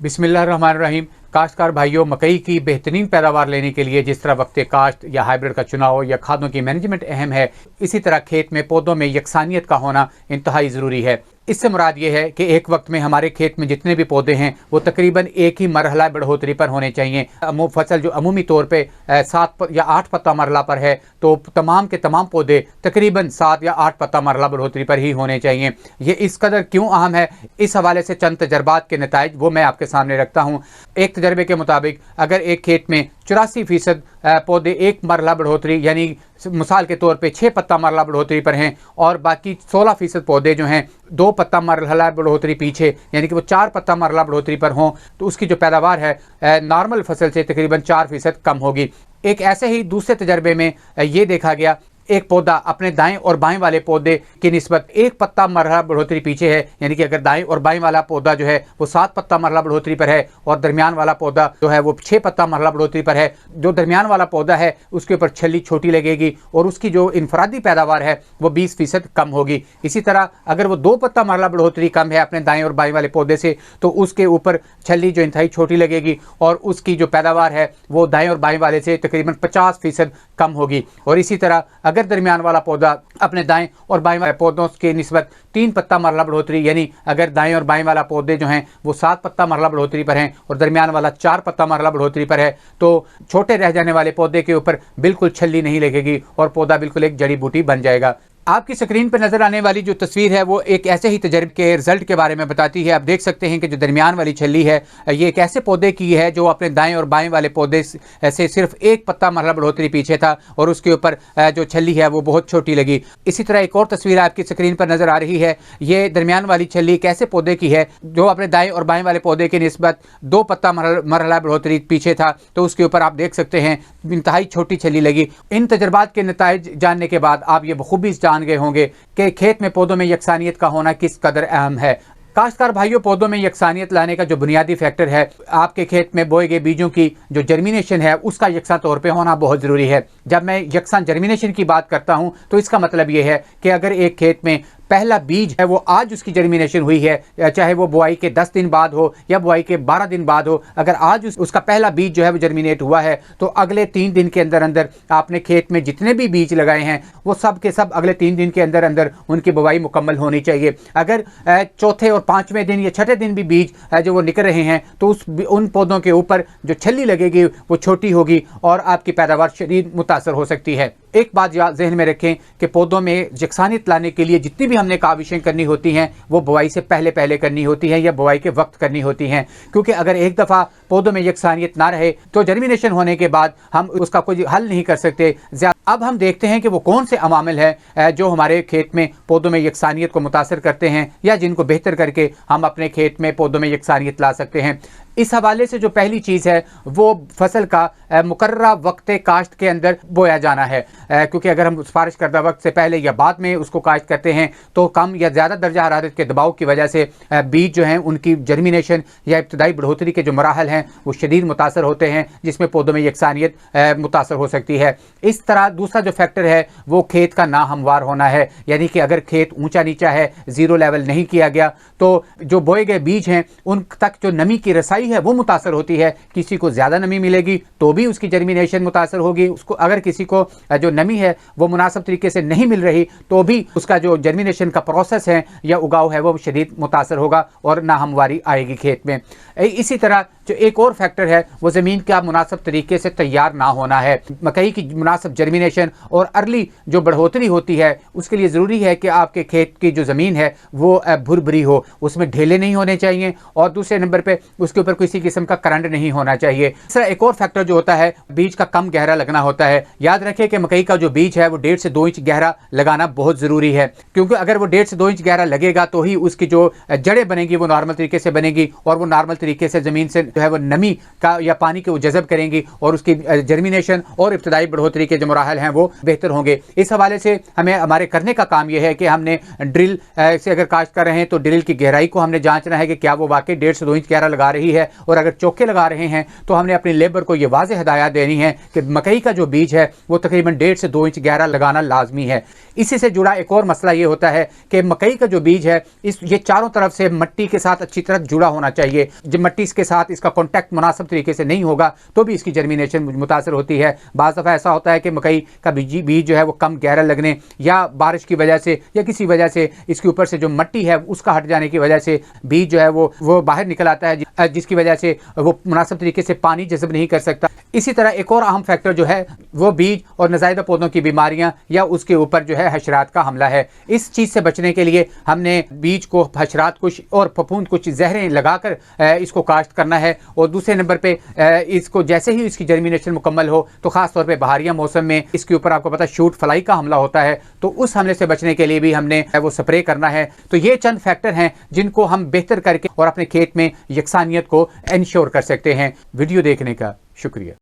बिस्मिल्लाहिर्रहमानिर्रहीम। काश्तकार भाइयों, मकई की बेहतरीन पैदावार लेने के लिए जिस तरह वक्त काश्त या हाइब्रिड का चुनाव या खादों की मैनेजमेंट अहम है, इसी तरह खेत में पौधों में यकसानियत का होना इंतहाई ज़रूरी है। इससे मुराद ये है कि एक वक्त में हमारे खेत में जितने भी पौधे हैं वो तकरीबन एक ही मरहला बढ़ोतरी पर होने चाहिए। फसल जो अमूमी तौर पे 7 या 8 पत्ता मरला पर है, तो तमाम के तमाम पौधे तकरीबन 7 या 8 पत्ता मरला बढ़ोतरी पर ही होने चाहिए। ये इस कदर क्यों अहम है, इस हवाले से चंद तजर्बात के नताइज वो मैं आपके सामने रखता हूँ। एक तजर्बे के मुताबिक अगर एक खेत में 84% पौधे एक मरला बढ़ोतरी यानी मिसाल के तौर पे 6 पत्ता मरला बढ़ोतरी पर हैं और बाकी 16% पौधे जो हैं 2 पत्ता मरहला बढ़ोतरी पीछे यानी कि वो 4 पत्ता मरला बढ़ोतरी पर हों, तो उसकी जो पैदावार है नॉर्मल फसल से तकरीबन 4% कम होगी। एक ऐसे ही दूसरे तजर्बे में ये देखा गया, एक पौधा अपने दाएं और बाएं वाले पौधे की निस्बत 1 पत्ता मरहला बढ़ोतरी पीछे है, यानी कि अगर दाएं और बाएं वाला पौधा जो है वो 7 पत्ता मरहला बढ़ोतरी पर है और दरमियान वाला पौधा जो है वो 6 पत्ता मरहला बढ़ोतरी पर है। जो दरमियान वाला पौधा है उसके ऊपर छल्ली छोटी लगेगी और उसकी जो इनफरादी पैदावार है वो 20% कम होगी। इसी तरह अगर वो 2 पत्ता मरहला बढ़ोतरी कम है अपने दाएं और बाएं वाले पौधे से, तो उसके ऊपर छल्ली जो इंतहाई छोटी लगेगी और उसकी जो पैदावार है वो दाएं और बाएं वाले से तकरीबन 50% कम होगी। और इसी तरह अगर दरमियान वाला पौधा अपने दाएं और बाएं वाले पौधों के निस्बत 3 पत्ता मरला बढ़ोतरी यानी अगर दाएं और बाएं वाला पौधे जो हैं वो 7 पत्ता मरला बढ़ोतरी पर हैं और दरमियान वाला 4 पत्ता मरला बढ़ोतरी पर है, तो छोटे रह जाने वाले पौधे के ऊपर बिल्कुल छल्ली नहीं लगेगी और पौधा बिल्कुल एक जड़ी बूटी बन जाएगा। आपकी स्क्रीन पर नजर आने वाली जो तस्वीर है वो एक ऐसे ही तजर्बे के रिजल्ट के बारे में बताती है। आप देख सकते हैं कि जो दरमियान वाली छल्ली है ये एक ऐसे पौधे की है जो अपने दाएं और बाएं वाले पौधे से सिर्फ 1 पत्ता मरला बढ़ोतरी पीछे था और उसके ऊपर जो छल्ली है वो बहुत छोटी लगी। इसी तरह एक और तस्वीर आपकी स्क्रीन पर नजर आ रही है, ये दरमियान वाली छल्ली एक ऐसे पौधे की है जो अपने दाएं और बाएं वाले पौधे की निस्बत 2 पत्ता मरहला बढ़ोतरी पीछे था, तो उसके ऊपर आप देख सकते हैं इंतहाई छोटी छल्ली लगी। इन तजर्बात के नताइज जानने के बाद आप ये बखूबी जान गए होंगे कि खेत में पौधों में यकसानियत का होना किस कदर अहम है। काश्तकार भाइयों, पौधों में यकसानियत लाने का जो बुनियादी फैक्टर है, आपके खेत में बोए गए बीजों की जो जर्मिनेशन है उसका यकसा तौर पे होना बहुत ज़रूरी है। जब मैं यकसा जर्मिनेशन की बात करता हूं तो इसका मतलब ये है कि अगर एक खेत में पहला बीज है वो आज उसकी जर्मिनेशन हुई है, चाहे वो बुआई के 10 दिन बाद हो या बुआई के 12 दिन बाद हो, अगर आज उसका पहला बीज जो है वो जर्मिनेट हुआ है तो अगले 3 दिन के अंदर अंदर आपने खेत में जितने भी बीज लगाए हैं वो सब के सब अगले 3 दिन के अंदर अंदर उनकी बुआई मुकम्मल होनी चाहिए। अगर चौथे और 5वें दिन या छठे दिन भी बीज जो वो निकल रहे हैं तो उन पौधों के ऊपर जो छल्ली लगेगी वो छोटी होगी और आपकी पैदावार शदीद मुतासर हो सकती है। एक बात जहन में रखें कि पौधों में यकसानियत लाने के लिए जितनी भी हमने काविशें करनी होती हैं वो बुआई से पहले करनी होती हैं या बुआई के वक्त करनी होती हैं, क्योंकि अगर एक दफ़ा पौधों में यकसानियत ना रहे तो जर्मिनेशन होने के बाद हम उसका कोई हल नहीं कर सकते। अब हम देखते हैं कि वो कौन से अवामिल हैं जो हमारे खेत में पौधों में यकसानियत को मुतासर करते हैं या जिनको बेहतर करके हम अपने खेत में पौधों में यकसानियत ला सकते हैं। इस हवाले से जो पहली चीज़ है वो फसल का मुकर्ररा वक्त काश्त के अंदर बोया जाना है, क्योंकि अगर हम सिफारिश करदा वक्त से पहले या बाद में उसको काश्त करते हैं तो कम या ज़्यादा दर्जा हरारत के दबाव की वजह से बीज जो हैं उनकी जर्मिनेशन या इब्तदाई बढ़ोतरी के जो मराहल हैं वो शदीद मुतासर होते हैं, जिसमें पौधों में यकसानियत मुतासर हो सकती है। इस तरह दूसरा जो फैक्टर है वो खेत का नाहमवार होना है, यानी कि अगर खेत ऊंचा नीचा है, ज़ीरो लेवल नहीं किया गया, तो जो बोए गए बीज हैं उन तक जो नमी की रसाई है वो मुतासर होती है। किसी को ज़्यादा नमी मिलेगी तो भी उसकी जर्मिनेशन मुतासर होगी, उसको अगर किसी को जो नमी है वो मुनासिब तरीके से नहीं मिल रही तो भी उसका जो जर्मिनेशन का प्रोसेस है या उगाव है वो शदीद मुतासर होगा और नाहमवारी आएगी खेत में। इसी तरह जो एक और फैक्टर है वो ज़मीन का मुनासिब तरीके से तैयार ना होना है। मकई की मुनासिब जर्मिनेशन और अर्ली जो बढ़ोतरी होती है उसके लिए ज़रूरी है कि आपके खेत की जो ज़मीन है वो भुरभुरी हो, उसमें ढेले नहीं होने चाहिए और दूसरे नंबर पे उसके ऊपर किसी किस्म का करंट नहीं होना चाहिए। दूसरा एक और फैक्टर जो होता है बीज का कम गहरा लगना होता है। याद रखें कि मकई का जो बीज है वो 1.5 से 2 इंच गहरा लगाना बहुत ज़रूरी है, क्योंकि अगर वो 1.5 से 2 इंच गहरा लगेगा तो ही उसकी जो जड़ें बनेगी वो नॉर्मल तरीके से बनेगी और वो नॉर्मल तरीके से ज़मीन से जो है वो नमी का या पानी को जज़ब करेंगी और उसकी जर्मिनेशन और इब्तदाई बढ़ोतरी के जो मराहल हैं वो बेहतर होंगे। इस हवाले से हमें हमारे करने का काम यह है कि हमने ड्रिल से अगर काश्त कर रहे हैं तो ड्रिल की गहराई को हमने जांचना है कि क्या वो वाकई 1.5 से 2 इंच गहरा लगा रही है, और अगर चौके लगा रहे हैं तो हमने अपनी लेबर को ये वाज़ेह हिदायत देनी है कि मकई का जो बीज है वो तकरीबन 1.5 से 2 इंच गहरा लगाना लाजमी है। इसी से जुड़ा एक और मसला ये होता है कि मकई का जो बीज है ये चारों तरफ से मिट्टी के साथ अच्छी तरह जुड़ा होना चाहिए। जब मिट्टी के साथ इसका कॉन्टैक्ट मुनासिब तरीके से नहीं होगा तो भी इसकी जर्मिनेशन मुतासर होती है। बाज़ दफ़ा ऐसा होता है कि मकई का बीज जो है वो कम गहरा लगने या बारिश की वजह से या किसी वजह से इसके ऊपर से जो मिट्टी है उसका हट जाने की वजह से बीज जो है वो बाहर निकल आता है, जिसकी वजह से वो मुनासिब तरीके से पानी जज़ब नहीं कर सकता। इसी तरह एक और अहम फैक्टर जो है वो बीज और नज़ायदा पौधों की बीमारियां या उसके ऊपर जो है हशरात का हमला है। इस चीज़ से बचने के लिए हमने बीज को हशरात कुछ और फफूंद कुछ जहरें लगाकर इसको काश्त करना है। और दूसरे नंबर पे इसको जैसे ही इसकी जर्मिनेशन मुकम्मल हो तो ख़ास तौर पे बहारिया मौसम में इसके ऊपर आपको पता शूट फ्लाई का हमला होता है, तो उस हमले से बचने के लिए भी हमने वो स्प्रे करना है। तो ये चंद फैक्टर हैं जिनको हम बेहतर करके और अपने खेत में यकसानियत को इंश्योर कर सकते हैं। वीडियो देखने का शुक्रिया।